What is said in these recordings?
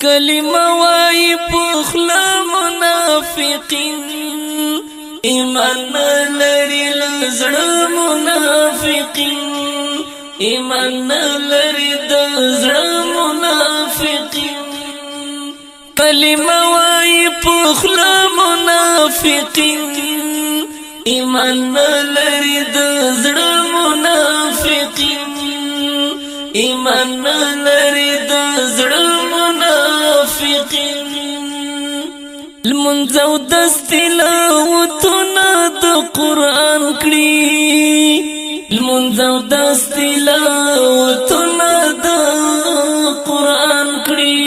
کلمه وای پخلا منافقین ایمان لري لزړه منافقین ایمان لري د زړه منافقین کلمه وای پخلا منافقین ایمان لري د زړه منافقین ایمان لري د زړه منافقین المنځ او د تلاوتونه د قرآن کړي المنځ او د تلاوتونه د قرآن کړي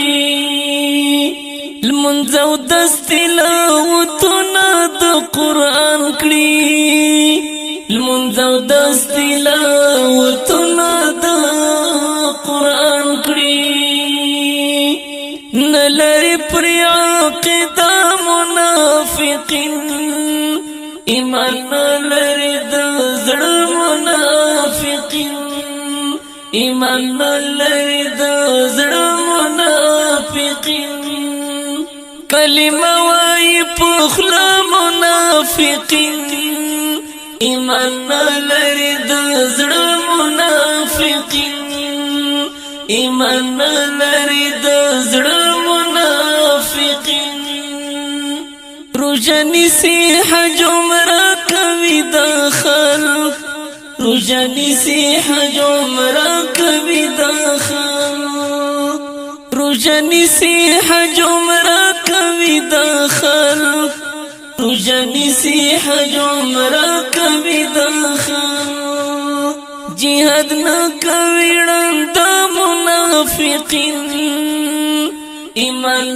المنځ او د تلاوتونه د قرآن کړي المنځ او د تلاوتونه د قرآن کړي نلری پر عقیده منافقین ایمان لري د زړه منافقین ایمان لري د زړه منافقین کلمه وای پخلا منافقین ایمان لري د زړه منافقین ایمان لري د زړه منافقین روزنی سی حج عمره کوي د خلق روزنی سی حج عمره کوي د خلق روزنی سی حج عمره کوي د خلق روزنی سی حج عمره کوي د خلق جهاد نه کوي ړنده منافقین ایمان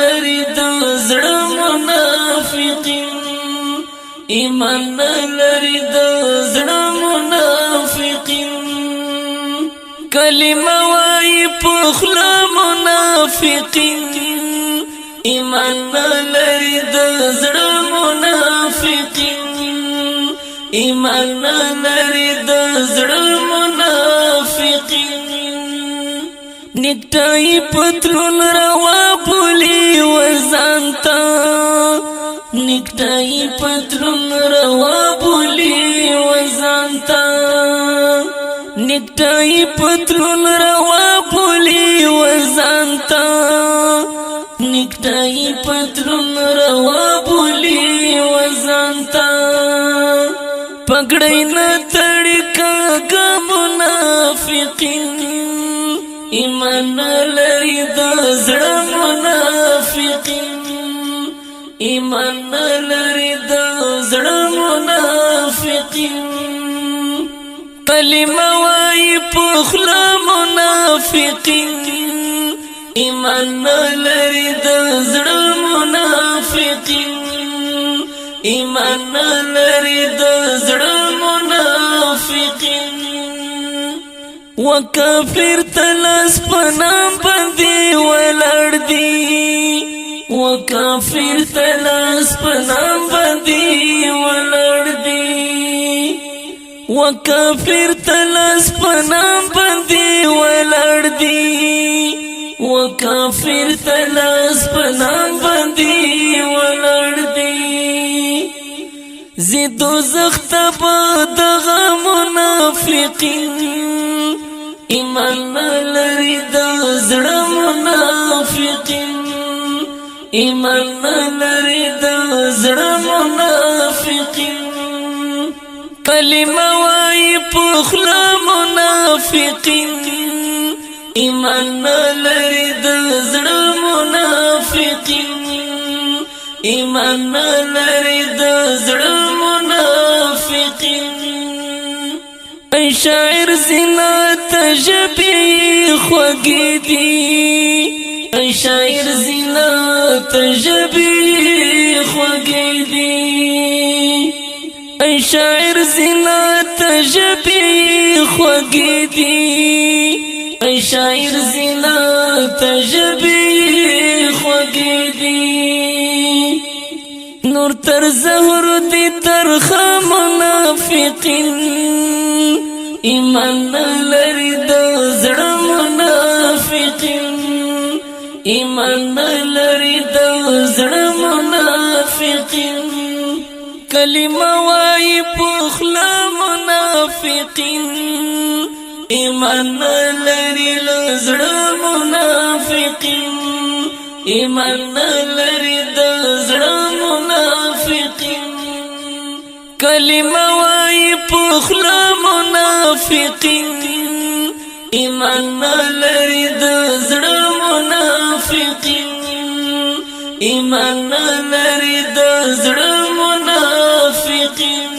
لري د زړه منافقین ایمان لري د زړه منافقین کلمه وای پخلا منافقین ایمان لري د زړه منافقین ایمان لري د زړه منافقین نکټای پتلون روا بولی وزانتا نکټای پتلون روا بولی وزانتا نکټای پتلون روا بولی وزانتا نکټای پتلون روا بولی وزانتا پګړی نه تړکا منافقین ایمان لري د زړه منافقین ایمان لري د زړه منافقین کلمه وای پخلا منافقین ایمان لري د زړه منافقین ایمان لري د زړه منافقین وکافر تلاس پنام باندې ولړ دی وکافر تلاس پنام باندې ولړ دی وکافر تلاس پنام باندې ولړ دی وکافر تلاس پنام باندې ولړ دی زیدو زخت دغه منافقین ایمان لري د زړه منافقین ایمان لري د زړه منافقین کلمه وای پخلا منافقین ایمان لري د زړه منافقین ایمان لري د زړه منافقین ای شاعر زنا تجبی خوږی دی ای شاعر زنا تجبی خوږی دی ای شاعر زنا تجبی خوږی دی ای شاعر زنا تجبی خوږی دی نور تر زهر دی ترخ منافقین ایمان لري د زړه منافقین ایمان لري د زړه منافقین کلمه وای پخلا منافقین ایمان لري د زړه منافقین ایمان لري د زړه منافقین کلمه وای پخلا منافقین ایمان لري د زړه منافقین ایمان لري د زړه منافقین